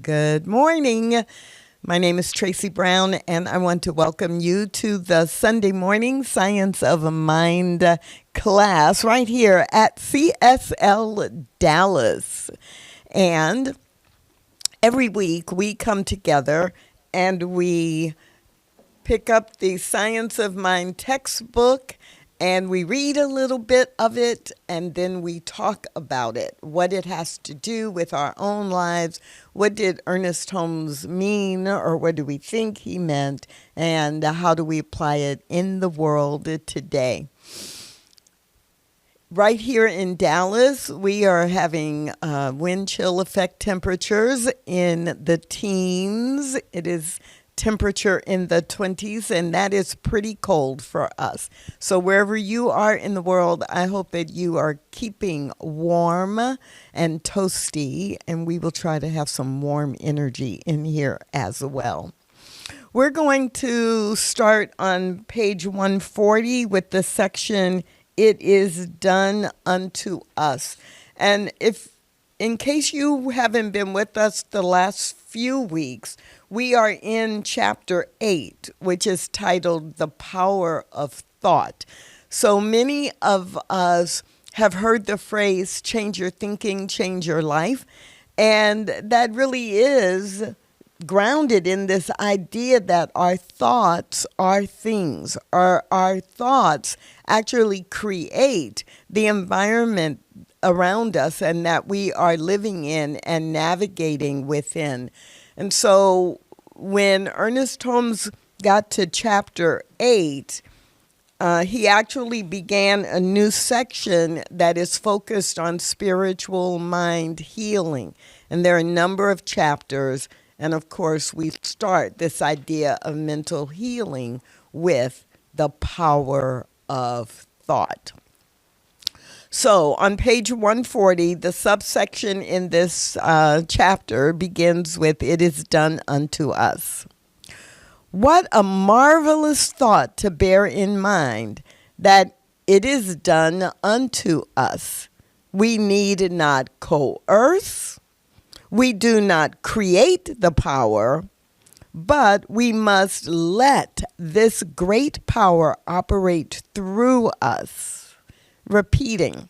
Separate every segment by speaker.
Speaker 1: Good morning. My name is Tracy Brown, and I want to welcome you to the Sunday morning Science of Mind class right here at CSLDallas. And every week we come together and we pick up the Science of Mind textbook and we read a little bit of it, and then we talk about it, what it has to do with our own lives. What did Ernest Holmes mean, or what do we think he meant, and how do we apply it in the world today? Right here in Dallas, we are having wind chill effect temperatures in the teens. It is temperature in the 20s, and that is pretty cold for us. So wherever you are in the world, I hope that you are keeping warm and toasty, and we will try to have some warm energy in here as well. We're going to start on page 140 with the section, It is Done Unto Us. And in case you haven't been with us the last few weeks, we are in chapter 8, which is titled The Power of Thought. So many of us have heard the phrase, change your thinking, change your life. And that really is grounded in this idea that our thoughts are things, or our thoughts actually create the environment around us and that we are living in and navigating within. And so when Ernest Holmes got to chapter 8, he actually began a new section that is focused on spiritual mind healing. And there are a number of chapters. And of course, we start this idea of mental healing with the power of thought. So on page 140, the subsection in this chapter begins with, It is done unto us. What a marvelous thought to bear in mind, that it is done unto us. We need not coerce. We do not create the power, but we must let this great power operate through us. Repeating,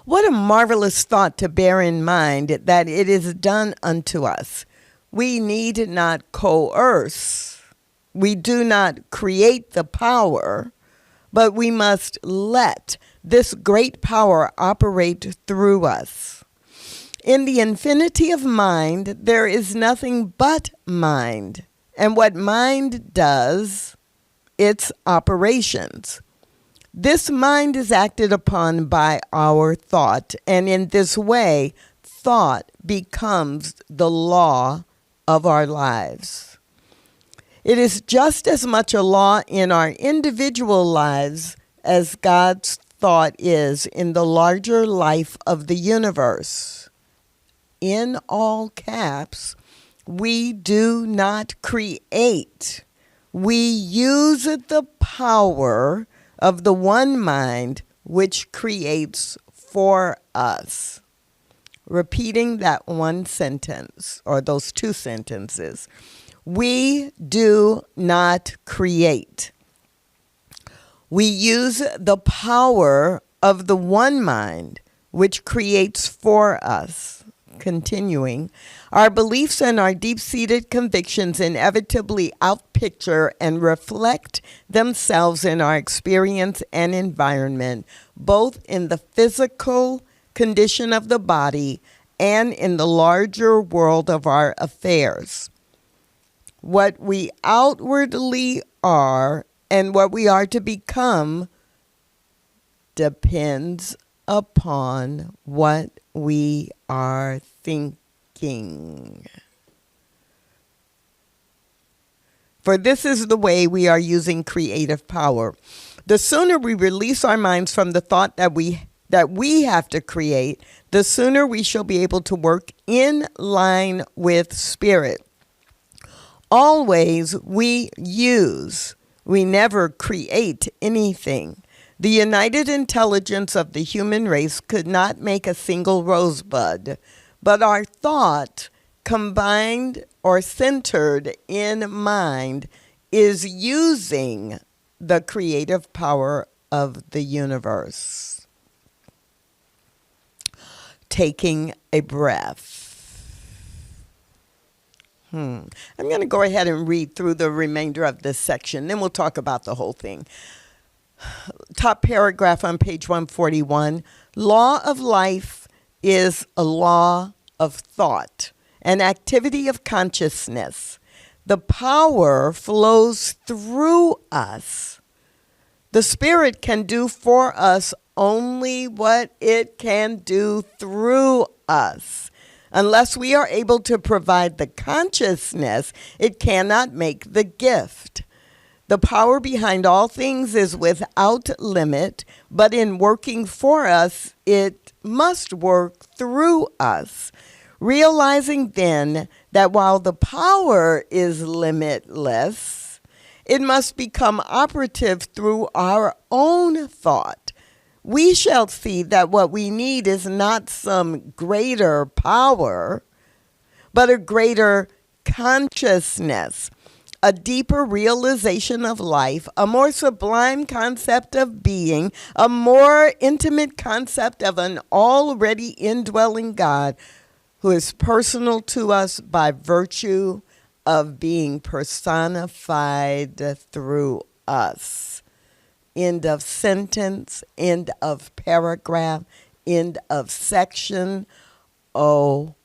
Speaker 1: what a marvelous thought to bear in mind, that it is done unto us. We need not coerce. We do not create the power, but we must let this great power operate through us. In the infinity of mind, there is nothing but mind. And what mind does, its operations. This mind is acted upon by our thought, and in this way, thought becomes the law of our lives. It is just as much a law in our individual lives as God's thought is in the larger life of the universe. In all caps, we do not create. We use the power of the one mind which creates for us. Repeating that one sentence, or those two sentences. We do not create. We use the power of the one mind which creates for us. Continuing, our beliefs and our deep-seated convictions inevitably outpicture and reflect themselves in our experience and environment, both in the physical condition of the body and in the larger world of our affairs. What we outwardly are and what we are to become depends upon what we are thinking. For this is the way we are using creative power. The sooner we release our minds from the thought that we have to create, the sooner we shall be able to work in line with spirit. Always we use, we never create anything. The united intelligence of the human race could not make a single rosebud, but our thought combined or centered in mind, is using the creative power of the universe. Taking a breath. I'm going to go ahead and read through the remainder of this section, then we'll talk about the whole thing. Top paragraph on page 141. Law of life is a law of thought, an activity of consciousness. The power flows through us. The Spirit can do for us only what it can do through us. Unless we are able to provide the consciousness, it cannot make the gift. The power behind all things is without limit, but in working for us, it must work through us. Realizing then that while the power is limitless, it must become operative through our own thought. We shall see that what we need is not some greater power, but a greater consciousness, a deeper realization of life, a more sublime concept of being, a more intimate concept of an already indwelling God who is personal to us by virtue of being personified through us. End of sentence, end of paragraph, end of section. OMG.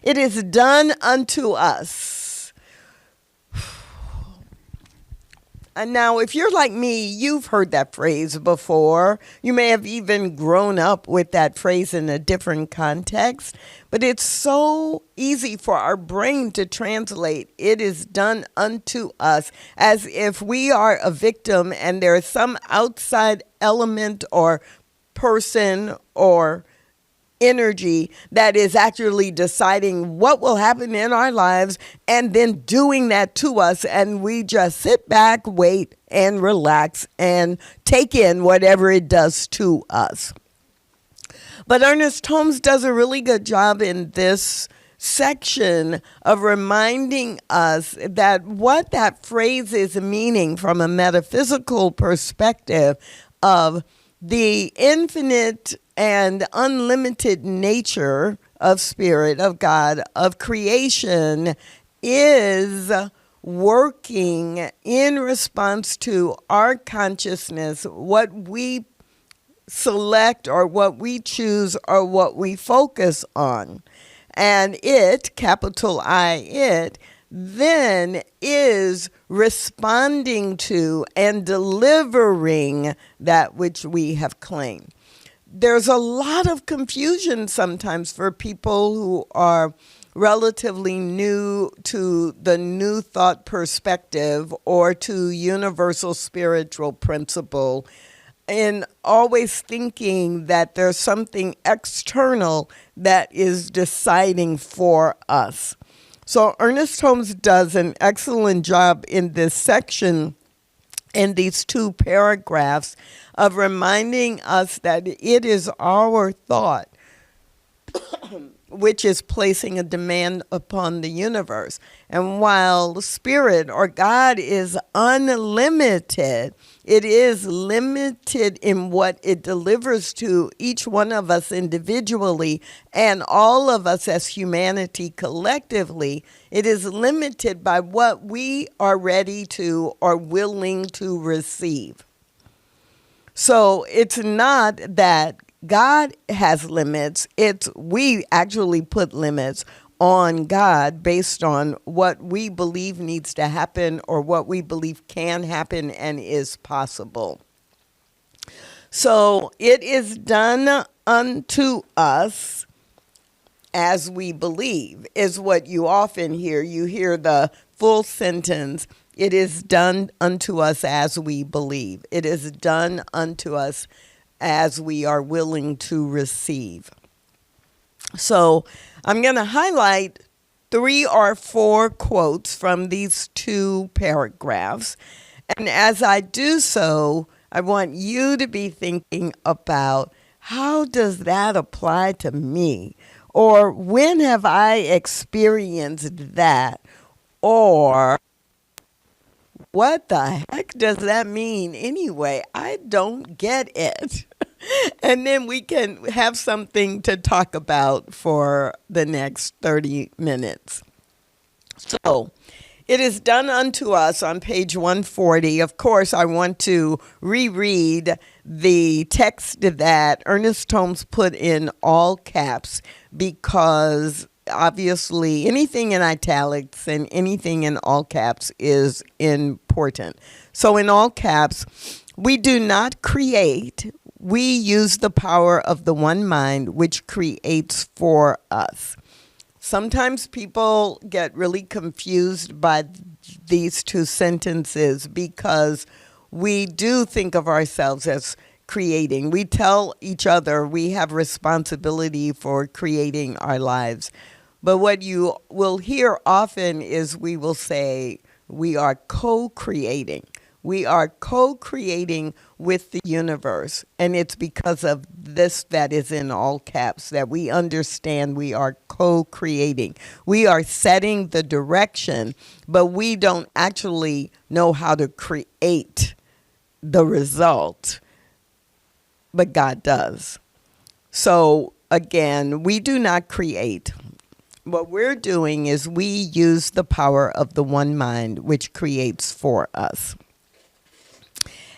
Speaker 1: It is done unto us. And now, if you're like me, you've heard that phrase before. You may have even grown up with that phrase in a different context. But it's so easy for our brain to translate, it is done unto us, as if we are a victim and there is some outside element or person or energy that is actually deciding what will happen in our lives and then doing that to us, and we just sit back, wait, and relax and take in whatever it does to us. But Ernest Holmes does a really good job in this section of reminding us that what that phrase is meaning from a metaphysical perspective of the infinite and unlimited nature of spirit, of God, of creation is working in response to our consciousness, what we select or what we choose or what we focus on. And it, capital I, it, then is responding to and delivering that which we have claimed. There's a lot of confusion sometimes for people who are relatively new to the new thought perspective or to universal spiritual principle, in always thinking that there's something external that is deciding for us. So Ernest Holmes does an excellent job in this section, in these two paragraphs, of reminding us that it is our thought which is placing a demand upon the universe. And while spirit or God is unlimited, it is limited in what it delivers to each one of us individually and all of us as humanity collectively. It is limited by what we are ready to or willing to receive. So it's not that God has limits. It's we actually put limits on God based on what we believe needs to happen or what we believe can happen and is possible. So it is done unto us as we believe is what you often hear. You hear the full sentence, it is done unto us as we believe. It is done unto us as we are willing to receive. So I'm going to highlight 3 or 4 quotes from these 2 paragraphs. And as I do so, I want you to be thinking about how does that apply to me? Or when have I experienced that? Or what the heck does that mean anyway? I don't get it. And then we can have something to talk about for the next 30 minutes. So, it is done unto us on page 140. Of course, I want to reread the text that Ernest Holmes put in all caps because obviously anything in italics and anything in all caps is important. So in all caps, we do not create. We use the power of the one mind which creates for us. Sometimes people get really confused by these two sentences because we do think of ourselves as creating. We tell each other we have responsibility for creating our lives. But what you will hear often is we will say we are co-creating. We are co-creating with the universe. And it's because of this that is in all caps that we understand we are co-creating. We are setting the direction, but we don't actually know how to create the result, but God does. So again, we do not create. What we're doing is we use the power of the one mind which creates for us.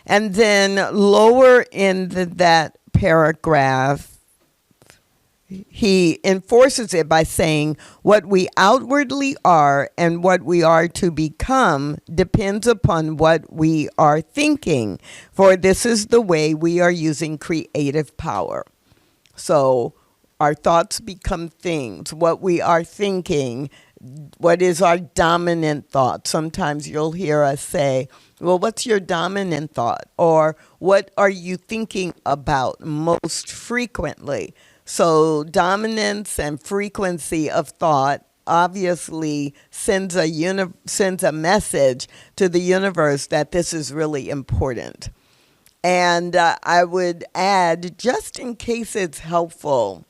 Speaker 1: And then lower in that paragraph, he enforces it by saying, what we outwardly are and what we are to become depends upon what we are thinking, for this is the way we are using creative power. So our thoughts become things. What we are thinking, what is our dominant thought? Sometimes you'll hear us say, well, what's your dominant thought? Or what are you thinking about most frequently? So dominance and frequency of thought obviously sends a message to the universe that this is really important. And I would add, just in case it's helpful,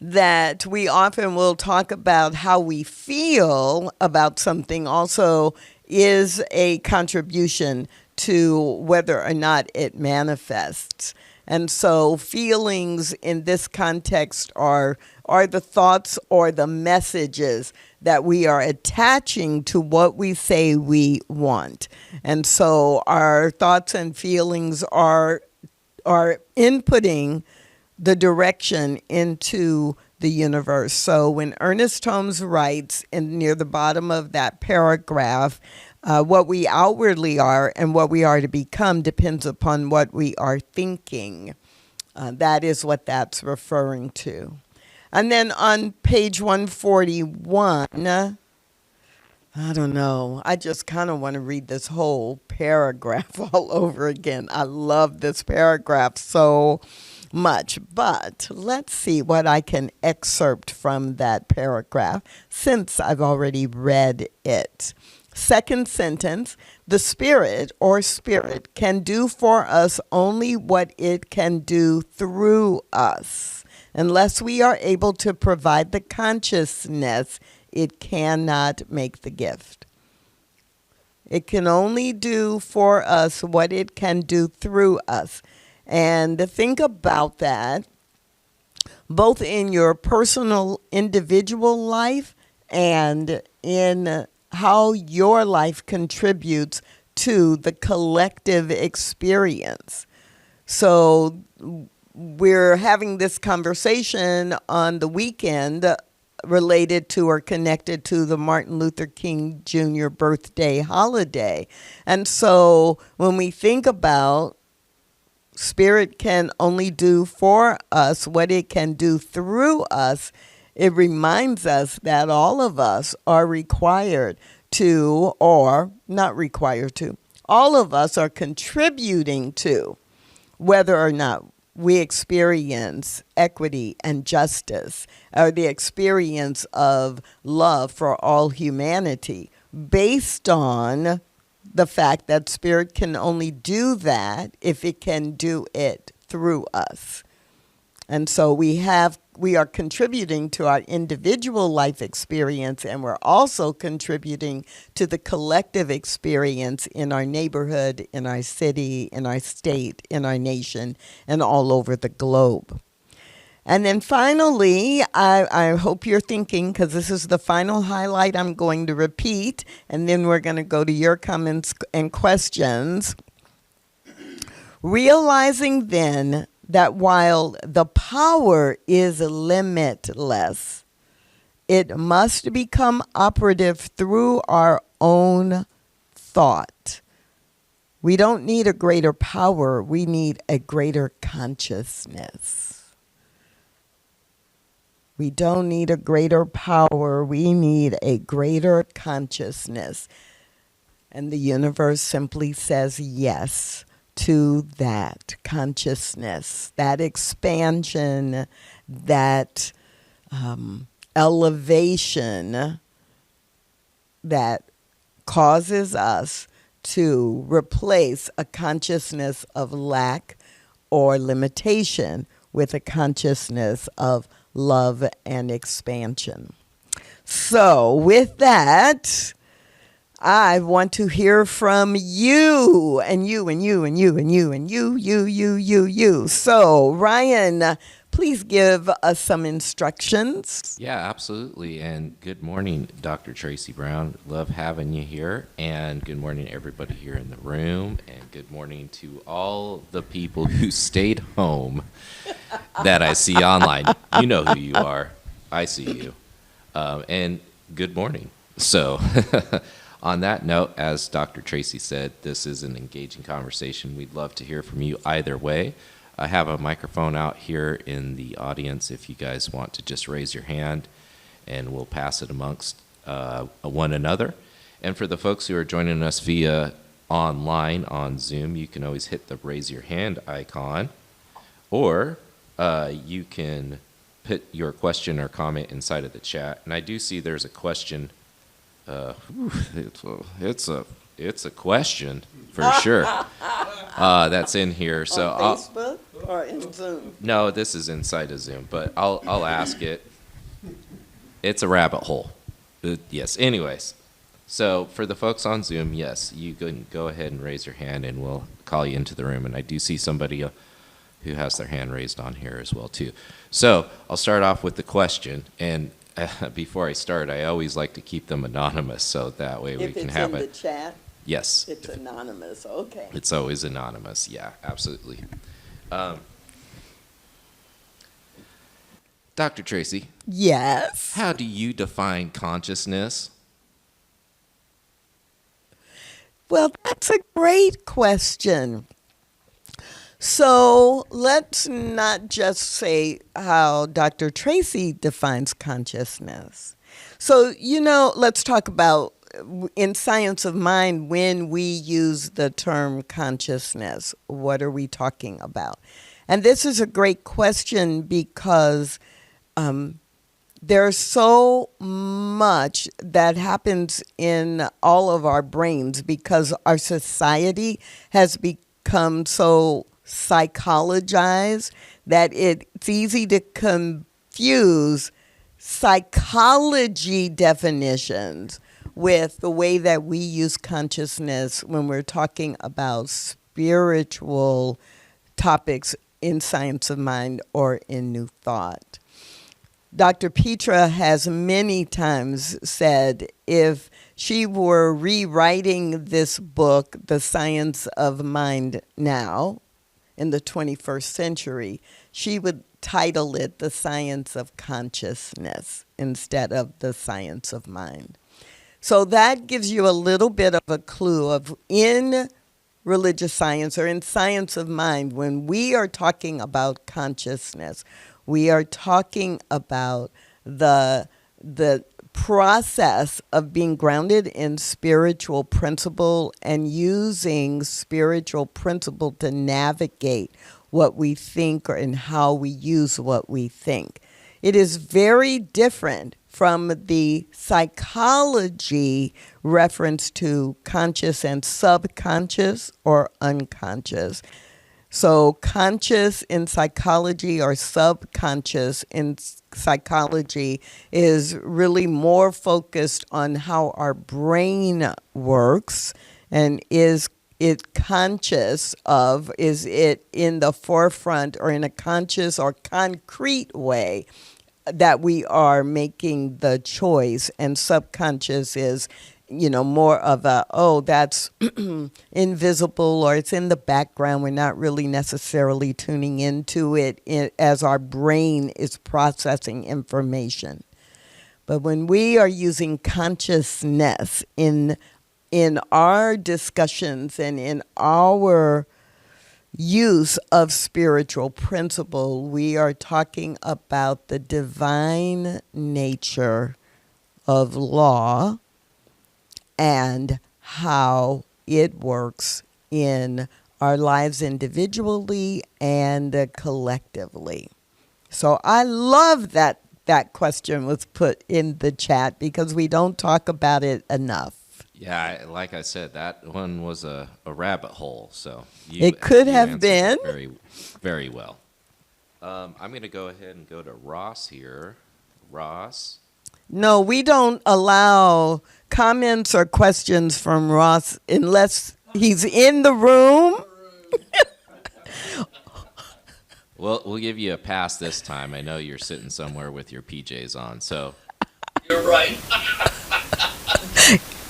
Speaker 1: that we often will talk about how we feel about something also is a contribution to whether or not it manifests. And so feelings in this context are the thoughts or the messages that we are attaching to what we say we want. And so our thoughts and feelings are inputting the direction into the universe. So when Ernest Holmes writes near the bottom of that paragraph, what we outwardly are and what we are to become depends upon what we are thinking. That is what that's referring to. And then on page 141, I don't know, I just kind of want to read this whole paragraph all over again. I love this paragraph so much, but let's see what I can excerpt from that paragraph since I've already read it. Second sentence, the spirit or spirit can do for us only what it can do through us. Unless we are able to provide the consciousness, it cannot make the gift. It can only do for us what it can do through us. And think about that, both in your personal individual life and in how your life contributes to the collective experience. So we're having this conversation on the weekend related to or connected to the Martin Luther King Jr. birthday holiday. And so when we think about spirit can only do for us what it can do through us, it reminds us that all of us are required to, or not required to, all of us are contributing to whether or not we experience equity and justice, or the experience of love for all humanity, based on the fact that spirit can only do that if it can do it through us. And so we are contributing to our individual life experience, and we're also contributing to the collective experience in our neighborhood, in our city, in our state, in our nation, and all over the globe. And then finally, I hope you're thinking, because this is the final highlight I'm going to repeat, and then we're going to go to your comments and questions. Realizing then that while the power is limitless, it must become operative through our own thought. We don't need a greater power, we need a greater consciousness. We don't need a greater power, we need a greater consciousness. And the universe simply says yes to that consciousness, that expansion, that elevation that causes us to replace a consciousness of lack or limitation with a consciousness of love and expansion. So with that, I want to hear from you, and you, and you, and you, and you, and you. So, Ryan, please give us some instructions.
Speaker 2: Yeah, absolutely. And good morning, Dr. Tracy Brown. Love having you here. And good morning, everybody here in the room. And good morning to all the people who stayed home that I see online. You know who you are. I see you. And good morning. So, on that note, as Dr. Tracy said, this is an engaging conversation. We'd love to hear from you either way. I have a microphone out here in the audience if you guys want to just raise your hand, and we'll pass it amongst one another. And for the folks who are joining us via online on Zoom, you can always hit the raise your hand icon, or you can put your question or comment inside of the chat. And I do see there's a question. It's a question for sure. That's in here. So
Speaker 1: on Facebook or in Zoom?
Speaker 2: No, this is inside of Zoom, but I'll ask it. It's a rabbit hole. Yes. Anyways, so for the folks on Zoom, yes, you can go ahead and raise your hand, and we'll call you into the room. And I do see somebody who has their hand raised on here as well too. So I'll start off with the question, and before I start, I always like to keep them anonymous, so that way we can have it.
Speaker 1: If it's in the chat?
Speaker 2: Yes.
Speaker 1: It's anonymous, okay.
Speaker 2: It's always anonymous, yeah, absolutely. Dr. Tracy.
Speaker 1: Yes?
Speaker 2: How do you define consciousness?
Speaker 1: Well, that's a great question. So let's not just say how Dr. Tracy defines consciousness. So, let's talk about in science of mind, when we use the term consciousness, what are we talking about? And this is a great question because there's so much that happens in all of our brains because our society has become so psychologized that it's easy to confuse psychology definitions with the way that we use consciousness when we're talking about spiritual topics in science of mind or in New Thought. Dr. Petra has many times said if she were rewriting this book, The Science of Mind Now, in the 21st century, she would title it The Science of Consciousness instead of The Science of Mind. So that gives you a little bit of a clue of in religious science or in science of mind, when we are talking about consciousness, we are talking about the process of being grounded in spiritual principle and using spiritual principle to navigate what we think and how we use what we think. It is very different from the psychology reference to conscious and subconscious or unconscious. So conscious in psychology or subconscious in psychology is really more focused on how our brain works, and is it conscious of, is it in the forefront or in a conscious or concrete way that we are making the choice. And subconscious is, more of a, oh, that's invisible, or it's in the background. We're not really necessarily tuning into it as our brain is processing information. But when we are using consciousness in our discussions and in our use of spiritual principle, we are talking about the divine nature of law and how it works in our lives individually and collectively. So I love that that question was put in the chat, because we don't talk about it enough.
Speaker 2: Yeah, like I said, that one was a rabbit hole. So
Speaker 1: It could
Speaker 2: you
Speaker 1: have
Speaker 2: answered
Speaker 1: been.
Speaker 2: it very, very well. I'm going to go ahead and go to Ross here. Ross.
Speaker 1: No, we don't allow comments or questions from Ross unless he's in the room.
Speaker 2: Well, we'll give you a pass this time. I know you're sitting somewhere with your PJs on, so.
Speaker 3: You're right.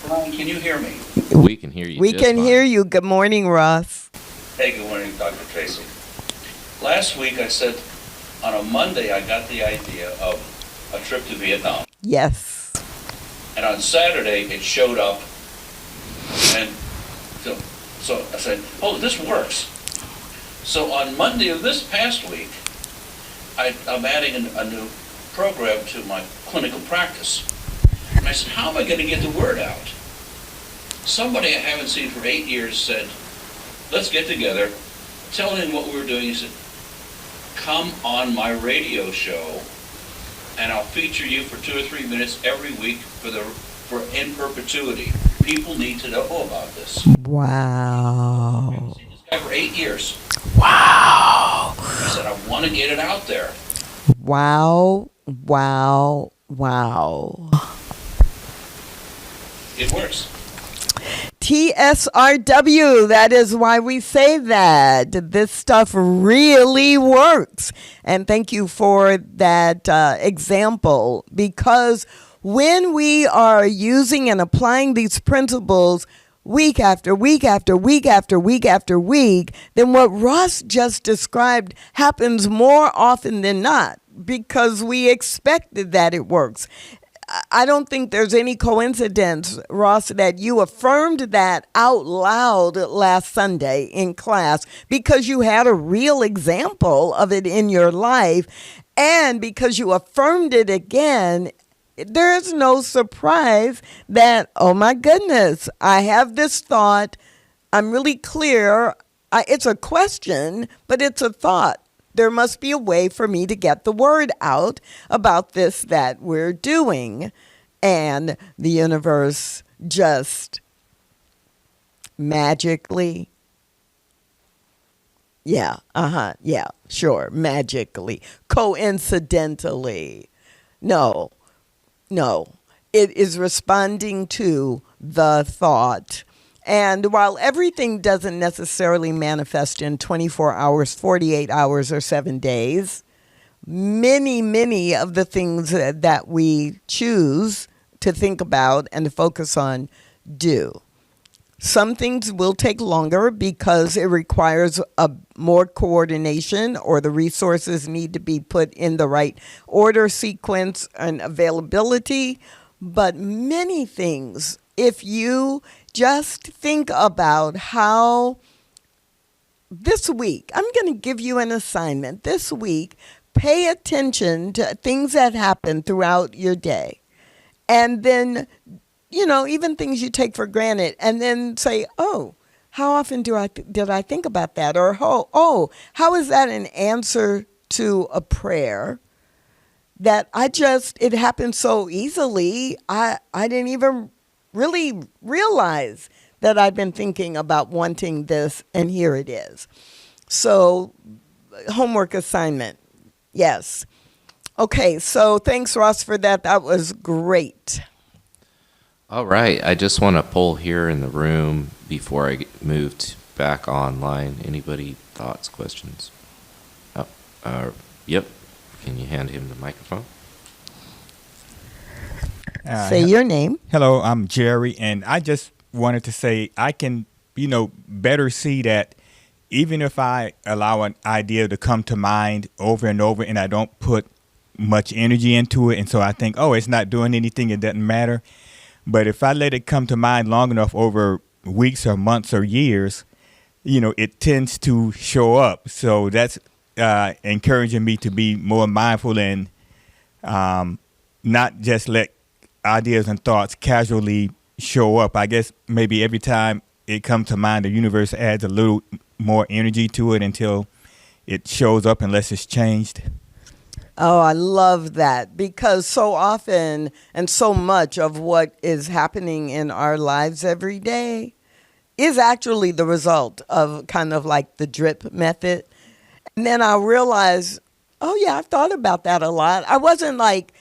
Speaker 3: Brian, can you hear me?
Speaker 2: We can hear you.
Speaker 1: We
Speaker 2: just
Speaker 1: can
Speaker 2: fine.
Speaker 1: hear you. Good morning, Ross.
Speaker 3: Hey, good morning, Dr. Tracy. Last week I said on a Monday I got the idea of a trip to Vietnam.
Speaker 1: Yes.
Speaker 3: And on Saturday it showed up. And so I said, oh, this works. So on Monday of this past week, I'm adding a new program to my clinical practice. And I said, how am I going to get the word out? Somebody I haven't seen for 8 years said, let's get together, tell him what we're doing. He said, come on my radio show, and I'll feature you for 2 or 3 minutes every week for in perpetuity. People need to know about this.
Speaker 1: Wow.
Speaker 3: I haven't seen this guy for 8 years.
Speaker 1: Wow.
Speaker 3: I said, I want to get it out there.
Speaker 1: Wow. Wow. Wow.
Speaker 3: It works.
Speaker 1: TSRW, that is why we say that. This stuff really works. And thank you for that example, because when we are using and applying these principles week after week after week after week after week, then what Ross just described happens more often than not, because we expected that it works. I don't think there's any coincidence, Ross, that you affirmed that out loud last Sunday in class, because you had a real example of it in your life, and because you affirmed it again. There's no surprise that, oh my goodness, I have this thought. I'm really clear. It's a question, but it's a thought. There must be a way for me to get the word out about this that we're doing. And the universe just magically, magically, coincidentally. No, it is responding to the thought. And while everything doesn't necessarily manifest in 24 hours, 48 hours, or 7 days, many of the things that we choose to think about and to focus on do. Some things will take longer because it requires more coordination, or the resources need to be put in the right order, sequence, and availability. But many things, if you just think about how this week, I'm going to give you an assignment. This week, pay attention to things that happen throughout your day. And then, even things you take for granted, and then say, oh, how often did I think about that? Or, how is that an answer to a prayer that it happened so easily, I didn't even really realize that I've been thinking about wanting this, and here it is. So, homework assignment. Yes. Okay, so thanks, Ross, for that. That was great.
Speaker 2: All right. I just want to poll here in the room before I moved back online. Anybody thoughts, questions? Oh, yep. Can you hand him the microphone?
Speaker 1: Say your name.
Speaker 4: Hello, I'm Jerry, and I just wanted to say I can, better see that even if I allow an idea to come to mind over and over and I don't put much energy into it, and so I think, oh, it's not doing anything, it doesn't matter. But if I let it come to mind long enough over weeks or months or years, it tends to show up. So that's encouraging me to be more mindful and not just let ideas and thoughts casually show up. I guess maybe every time it comes to mind, the universe adds a little more energy to it until it shows up unless it's changed.
Speaker 1: Oh, I love that, because so often and so much of what is happening in our lives every day is actually the result of kind of like the drip method. And then I realize, oh yeah, I've thought about that a lot. I wasn't like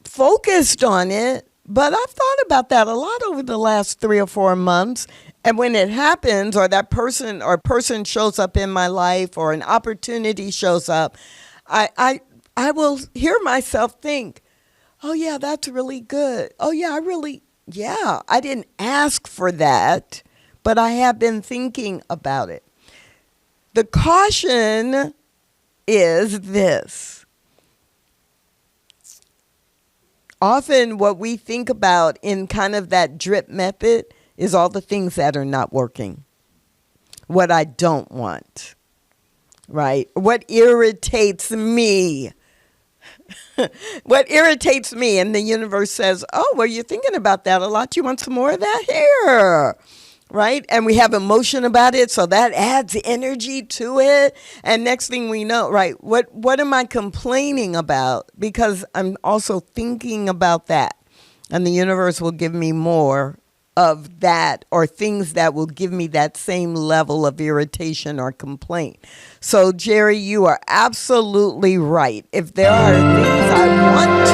Speaker 1: focused on it, but I've thought about that a lot over the last 3 or 4 months. And when it happens, or that person shows up in my life, or an opportunity shows up, I will hear myself think, oh yeah, that's really good. Oh yeah, I didn't ask for that, but I have been thinking about it. The caution is this. Often what we think about in kind of that drip method is all the things that are not working. What I don't want, right? What irritates me. What irritates me, and the universe says, oh, well, you're thinking about that a lot. You want some more of that here, right? And we have emotion about it, so that adds energy to it. And next thing we know, right, what am I complaining about? Because I'm also thinking about that. And the universe will give me more of that, or things that will give me that same level of irritation or complaint. So, Jerry, you are absolutely right. If there are things I want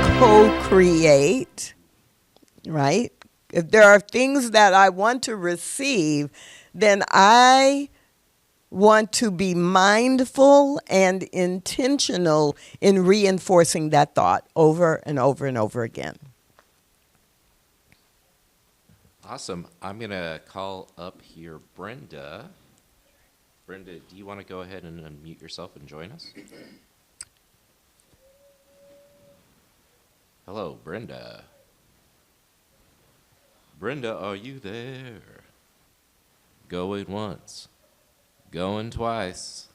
Speaker 1: to co-create, right? If there are things that I want to receive, then I want to be mindful and intentional in reinforcing that thought over and over and over again.
Speaker 2: Awesome. I'm going to call up here Brenda. Brenda, do you want to go ahead and unmute yourself and join us? Hello, Brenda. Brenda, are you there? Going once. Going twice.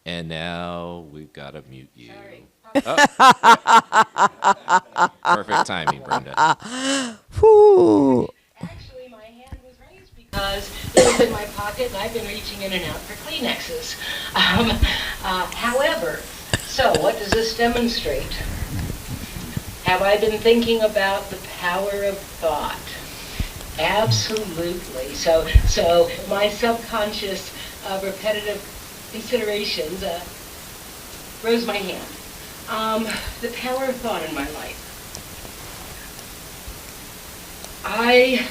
Speaker 2: And now we've got to mute you.
Speaker 5: Sorry.
Speaker 2: Oh. Perfect timing, Brenda.
Speaker 1: Whew.
Speaker 5: Actually, my hand was raised because it was in my pocket and I've been reaching in and out for Kleenexes. However, so what does this demonstrate? Have I been thinking about the power of thought? Absolutely. So my subconscious repetitive considerations rose my hand. The power of thought in my life. I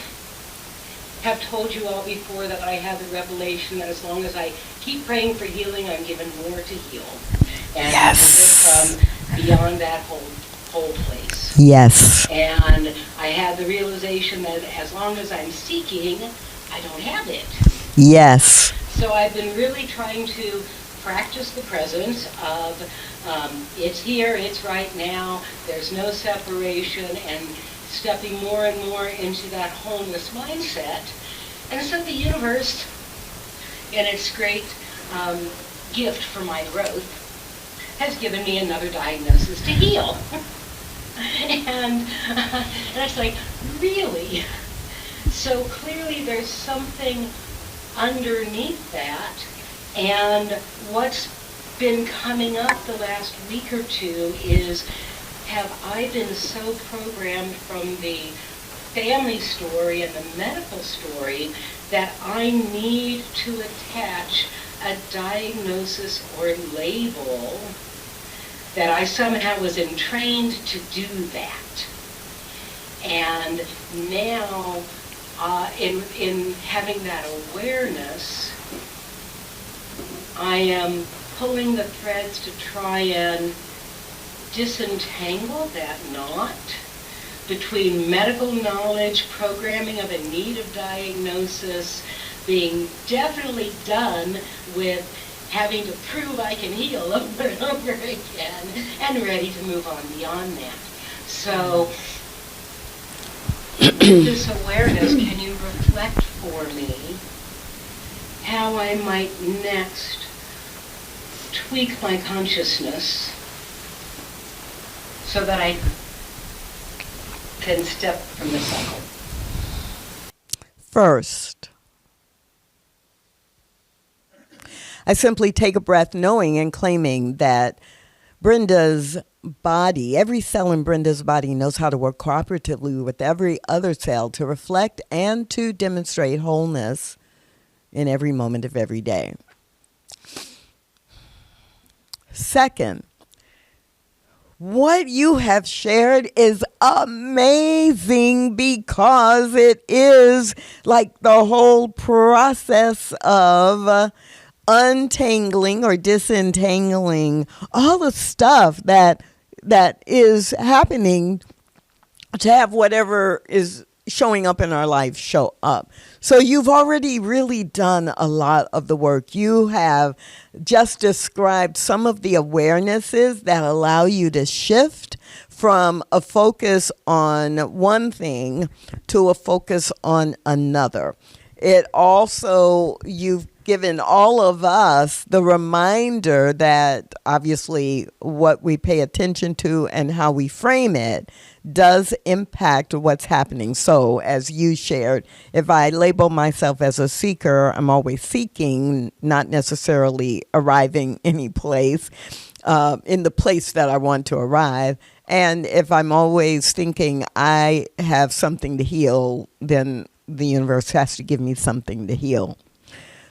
Speaker 5: have told you all before that I have the revelation that as long as I keep praying for healing, I'm given more to heal. And
Speaker 1: Yes.
Speaker 5: from beyond that whole place.
Speaker 1: Yes.
Speaker 5: And I had the realization that as long as I'm seeking, I don't have it.
Speaker 1: Yes.
Speaker 5: So I've been really trying to practice the presence of it's here, it's right now, there's no separation, and stepping more and more into that wholeness mindset. And so the universe, in its great gift for my growth, has given me another diagnosis to heal. And it's like, really? So clearly there's something underneath that, and what's been coming up the last week or two is, have I been so programmed from the family story and the medical story that I need to attach a diagnosis or label, that I somehow was entrained to do that. And now, in having that awareness, I am pulling the threads to try and disentangle that knot between medical knowledge, programming of a need of diagnosis, being definitely done with having to prove I can heal over and over again, and ready to move on beyond that. So, with this awareness, can you reflect for me how I might next tweak my consciousness so that I can step from the cycle?
Speaker 1: First, I simply take a breath, knowing and claiming that Brenda's body, every cell in Brenda's body knows how to work cooperatively with every other cell to reflect and to demonstrate wholeness in every moment of every day. Second, what you have shared is amazing, because it is like the whole process of untangling or disentangling all the stuff that is happening to have whatever is showing up in our life show up. So you've already really done a lot of the work. You have just described some of the awarenesses that allow you to shift from a focus on one thing to a focus on another. It also, you've given all of us the reminder that obviously what we pay attention to and how we frame it does impact what's happening. So as you shared, if I label myself as a seeker, I'm always seeking, not necessarily arriving any place, in the place that I want to arrive. And if I'm always thinking I have something to heal, then the universe has to give me something to heal.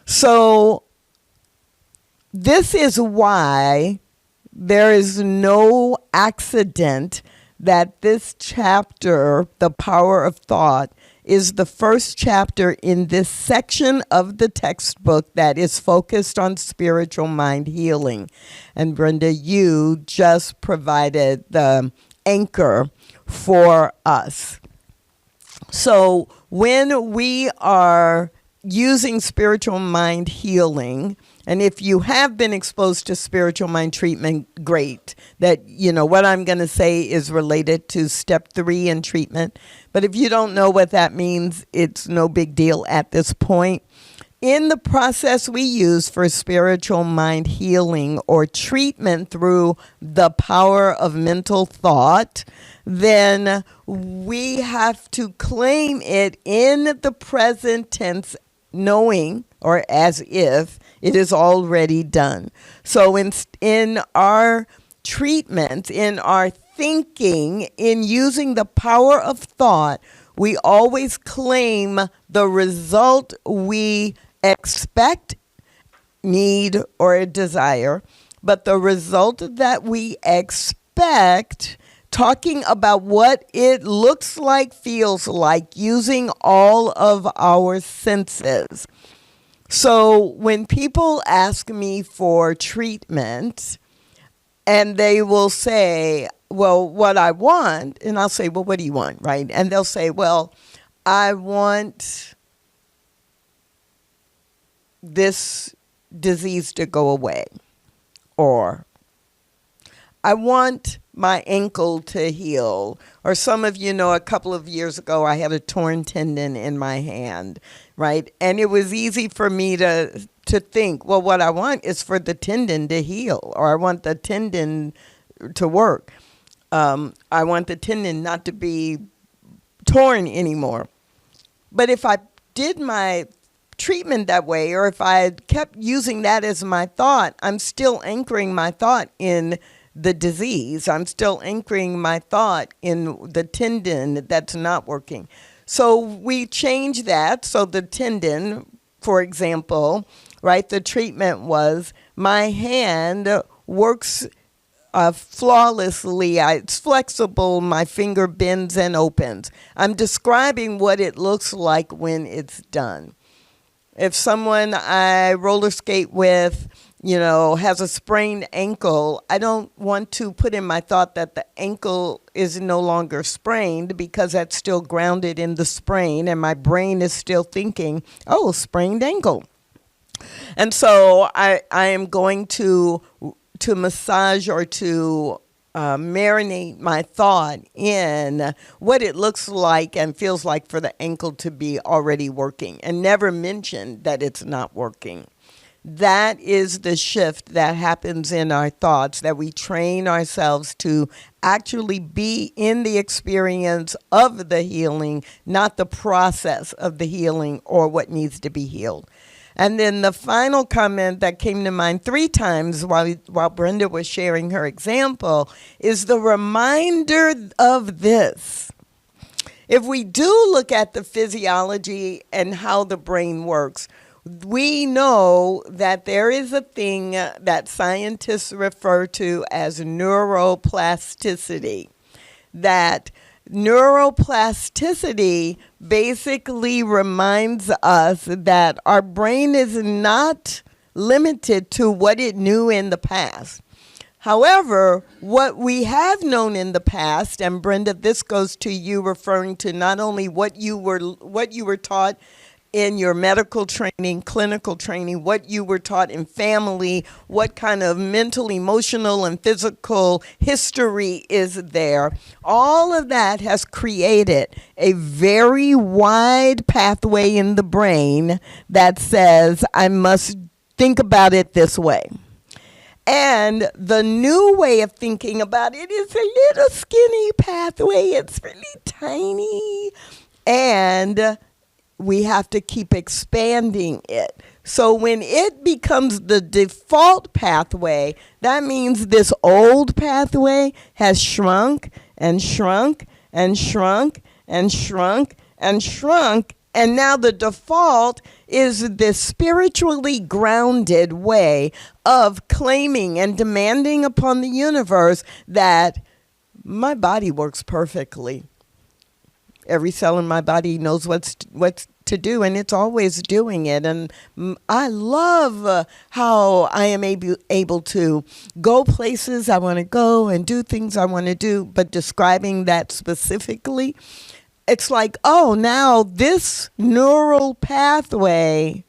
Speaker 1: So this is why there is no accident that this chapter, The Power of Thought, is the first chapter in this section of the textbook that is focused on spiritual mind healing. And Brenda, you just provided the anchor for us. So when we are using spiritual mind healing, and if you have been exposed to spiritual mind treatment, great. That, you know, what I'm going to say is related to step 3 in treatment. But if you don't know what that means, it's no big deal at this point. In the process we use for spiritual mind healing or treatment through the power of mental thought, then we have to claim it in the present tense, knowing, or as if, it is already done. So in our treatment, in our thinking, in using the power of thought, we always claim the result we expect, need, or desire. But the result that we expect, talking about what it looks like, feels like, using all of our senses. So when people ask me for treatment and they will say, well, what I want, and I'll say, well, what do you want, right? And they'll say, well, I want this disease to go away, or I want my ankle to heal. Or some of you know, a couple of years ago, I had a torn tendon in my hand, right? And it was easy for me to think, well, what I want is for the tendon to heal, or I want the tendon to work. I want the tendon not to be torn anymore. But if I did my treatment that way, or if I kept using that as my thought, I'm still anchoring my thought in the disease. I'm still anchoring my thought in the tendon that's not working. So we change that. So the tendon, for example, right, the treatment was my hand works flawlessly. It's flexible. My finger bends and opens. I'm describing what it looks like when it's done. If someone I roller skate with, has a sprained ankle, I don't want to put in my thought that the ankle is no longer sprained, because that's still grounded in the sprain, and my brain is still thinking, oh, sprained ankle. And so I am going to massage or to marinate my thought in what it looks like and feels like for the ankle to be already working, and never mention that it's not working. That is the shift that happens in our thoughts, that we train ourselves to actually be in the experience of the healing, not the process of the healing or what needs to be healed. And then the final comment that came to mind 3 times while Brenda was sharing her example is the reminder of this. If we do look at the physiology and how the brain works, we know that there is a thing that scientists refer to as neuroplasticity. That neuroplasticity basically reminds us that our brain is not limited to what it knew in the past. However, what we have known in the past, and Brenda, this goes to you referring to not only what you were taught in your medical training, clinical training, what you were taught in family, what kind of mental, emotional, and physical history is there. All of that has created a very wide pathway in the brain that says, I must think about it this way. And the new way of thinking about it is a little skinny pathway. It's really tiny. And we have to keep expanding it. So when it becomes the default pathway, that means this old pathway has shrunk and shrunk and shrunk and shrunk and shrunk. And now the default is this spiritually grounded way of claiming and demanding upon the universe that my body works perfectly. Every cell in my body knows what's to do, and it's always doing it. And I love how I am able to go places I want to go and do things I want to do, but describing that specifically, it's like, oh, now this neural pathway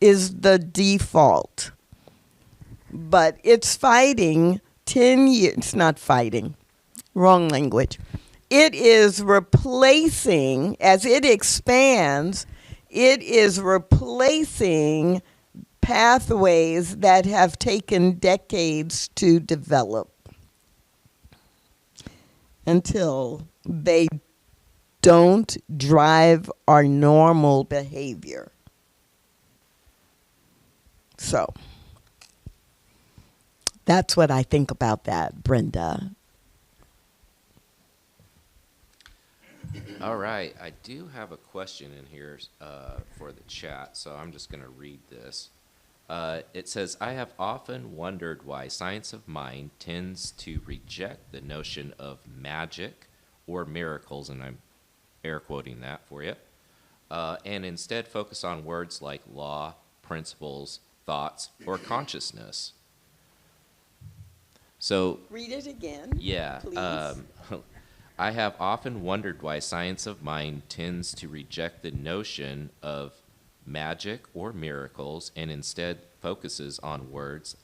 Speaker 1: is the default. But it's fighting 10 years. It's not fighting. Wrong language. It is replacing, as it expands, it is replacing pathways that have taken decades to develop until they don't drive our normal behavior. So that's what I think about that, Brenda.
Speaker 2: All right, I do have a question in here for the chat, so I'm just going to read this. It says, I have often wondered why science of mind tends to reject the notion of magic or miracles, and I'm air quoting that for you, and instead focus on words like law, principles, thoughts, or consciousness. So
Speaker 1: read it again.
Speaker 2: Yeah.
Speaker 1: Please.
Speaker 2: I have often wondered why science of mind tends to reject the notion of magic or miracles and instead focuses on words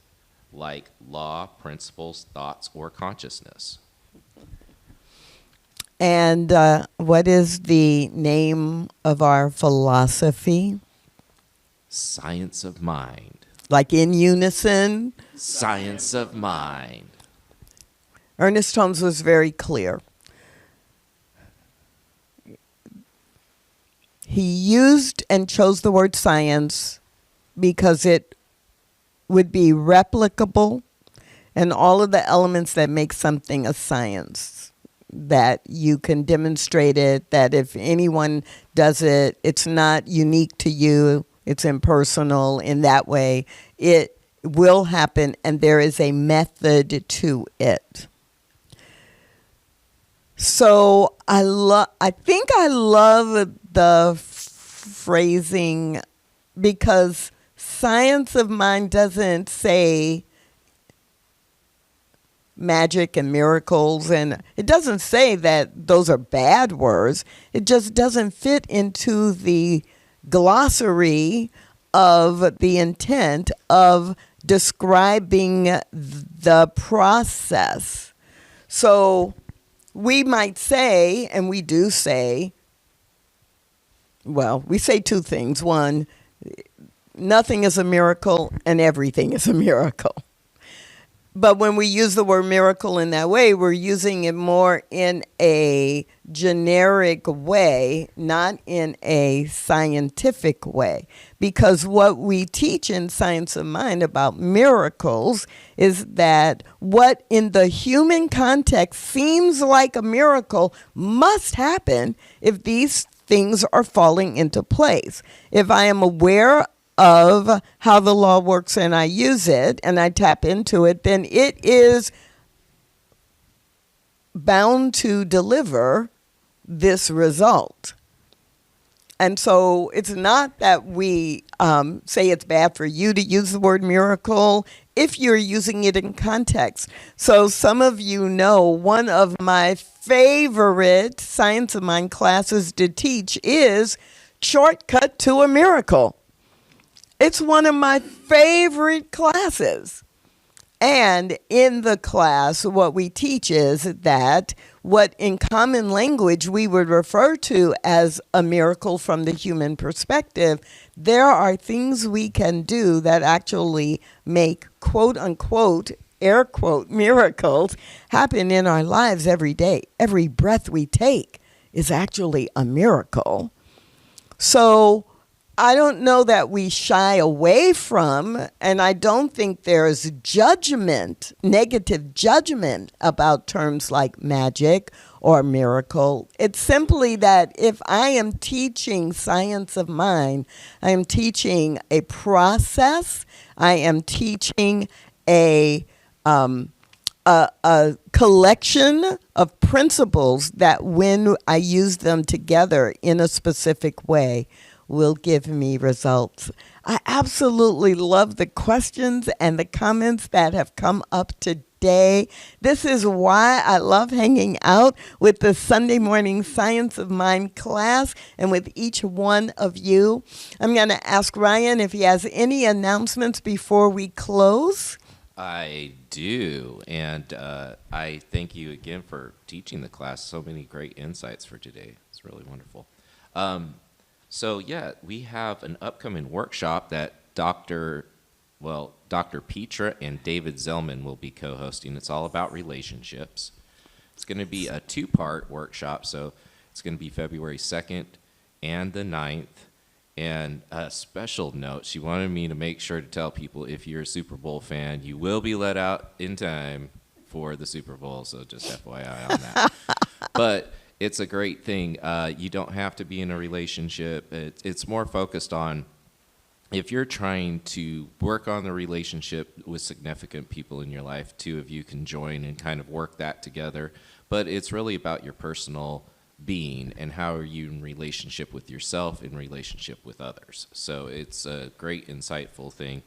Speaker 2: like law, principles, thoughts, or consciousness.
Speaker 1: And what is the name of our philosophy?
Speaker 2: Science of mind.
Speaker 1: Like in unison?
Speaker 2: Science of mind.
Speaker 1: Ernest Holmes was very clear. He used and chose the word science because it would be replicable, and all of the elements that make something a science, that you can demonstrate it, that if anyone does it, it's not unique to you, it's impersonal in that way. It will happen, and there is a method to it. So I think I love the phrasing, because science of mind doesn't say magic and miracles, and it doesn't say that those are bad words. It just doesn't fit into the glossary of the intent of describing the process. So we might say, and we do say, well, we say two things. One, nothing is a miracle and everything is a miracle. But when we use the word miracle in that way, we're using it more in a generic way, not in a scientific way. Because what we teach in Science of Mind about miracles is that what in the human context seems like a miracle must happen if these things are falling into place. If I am aware of how the law works and I use it and I tap into it, then it is bound to deliver this result. And so it's not that we say it's bad for you to use the word miracle if you're using it in context. So some of you know one of my favorite Science of Mind classes to teach is Shortcut to a Miracle. It's one of my favorite classes. And in the class, what we teach is that what in common language we would refer to as a miracle from the human perspective, there are things we can do that actually make quote unquote, air quote, miracles happen in our lives every day. Every breath we take is actually a miracle. So I don't know that we shy away from, and I don't think there's judgment, negative judgment about terms like magic or miracle. It's simply that if I am teaching Science of Mind, I am teaching a process, I am teaching a collection of principles that when I use them together in a specific way, will give me results. I absolutely love the questions and the comments that have come up today. This is why I love hanging out with the Sunday morning Science of Mind class and with each one of you. I'm going to ask Ryan if he has any announcements before we close.
Speaker 2: I do, and I thank you again for teaching the class. So many great insights for today. It's really wonderful. So yeah, we have an upcoming workshop that Dr. Petra and David Zellman will be co-hosting. It's all about relationships. It's going to be a two-part workshop, so it's going to be February 2nd and the 9th. And a special note, she wanted me to make sure to tell people, if you're a Super Bowl fan, you will be let out in time for the Super Bowl, so just FYI on that. But it's a great thing. You don't have to be in a relationship. It's more focused on if you're trying to work on the relationship with significant people in your life, two of you can join and kind of work that together. But it's really about your personal being and how are you in relationship with yourself, in relationship with others. So it's a great, insightful thing.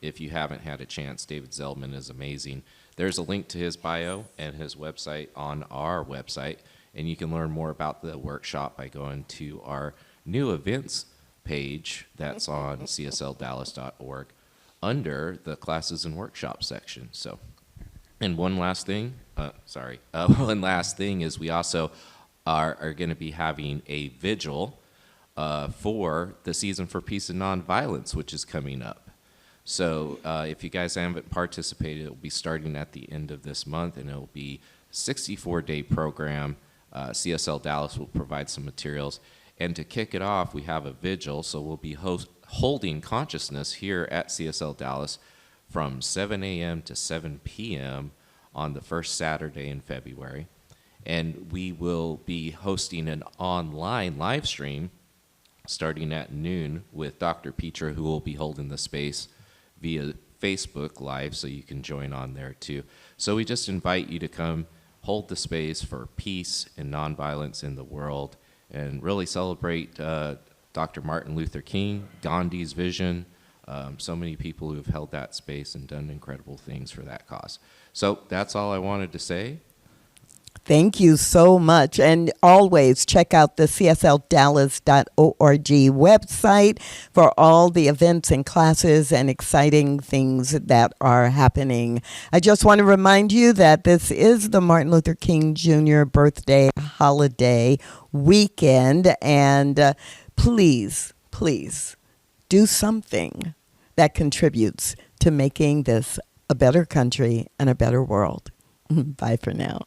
Speaker 2: If you haven't had a chance, David Zellman is amazing. There's a link to his bio and his website on our website, and you can learn more about the workshop by going to our new events page that's on CSLDallas.org under the classes and workshops section. So, and one last thing is we also are going to be having a vigil for the Season for Peace and Nonviolence, which is coming up. So if you guys haven't participated, it will be starting at the end of this month, and it will be a 64-day program. CSL Dallas will provide some materials. And to kick it off, we have a vigil, so we'll be holding consciousness here at CSL Dallas from 7 a.m. to 7 p.m. on the first Saturday in February. And we will be hosting an online live stream starting at noon with Dr. Petra, who will be holding the space via Facebook Live, so you can join on there too. So we just invite you to come hold the space for peace and nonviolence in the world and really celebrate Dr. Martin Luther King, Gandhi's vision, so many people who have held that space and done incredible things for that cause. So that's all I wanted to say.
Speaker 1: Thank you so much. And always check out the CSLDallas.org website for all the events and classes and exciting things that are happening. I just want to remind you that this is the Martin Luther King Jr. birthday holiday weekend. And please, please do something that contributes to making this a better country and a better world. Bye for now.